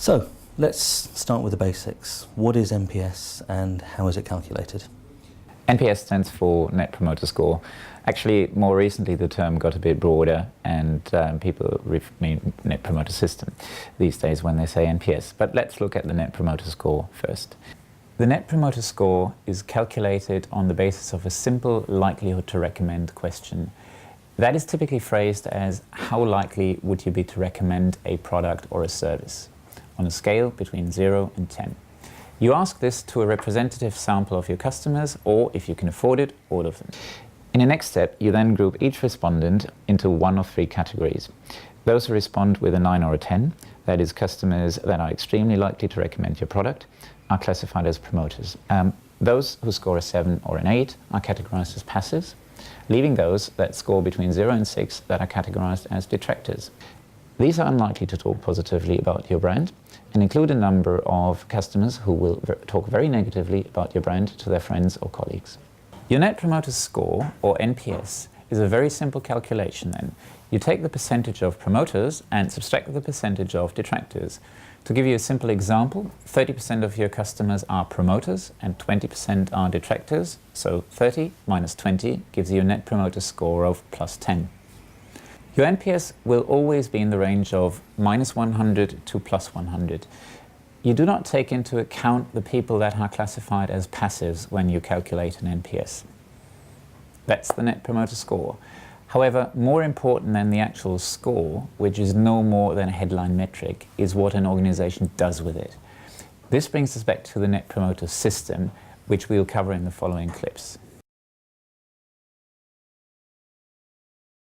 So let's start with the basics. What is NPS and how is it calculated? NPS stands for Net Promoter Score. Actually, more recently the term got a bit broader and people mean Net Promoter System these days when they say NPS. But let's look at the Net Promoter Score first. The Net Promoter Score is calculated on the basis of a simple likelihood to recommend question. That is typically phrased as how likely would you be to recommend a product or a service on a scale between 0 and 10. You ask this to a representative sample of your customers, or if you can afford it, all of them. In the next step, you then group each respondent into one of three categories. Those who respond with a 9 or a 10, that is customers that are extremely likely to recommend your product, are classified as promoters. Those who score a 7 or an 8 are categorized as passives, leaving those that score between 0 and 6 that are categorized as detractors. These are unlikely to talk positively about your brand and include a number of customers who will talk very negatively about your brand to their friends or colleagues. Your Net Promoter Score, or NPS, is a very simple calculation then. You take the percentage of promoters and subtract the percentage of detractors. To give you a simple example, 30% of your customers are promoters and 20% are detractors, so 30 minus 20 gives you a Net Promoter Score of plus 10. Your NPS will always be in the range of minus 100 to plus 100. You do not take into account the people that are classified as passives when you calculate an NPS. That's the Net Promoter Score. However, more important than the actual score, which is no more than a headline metric, is what an organization does with it. This brings us back to the Net Promoter System, which we'll cover in the following clips.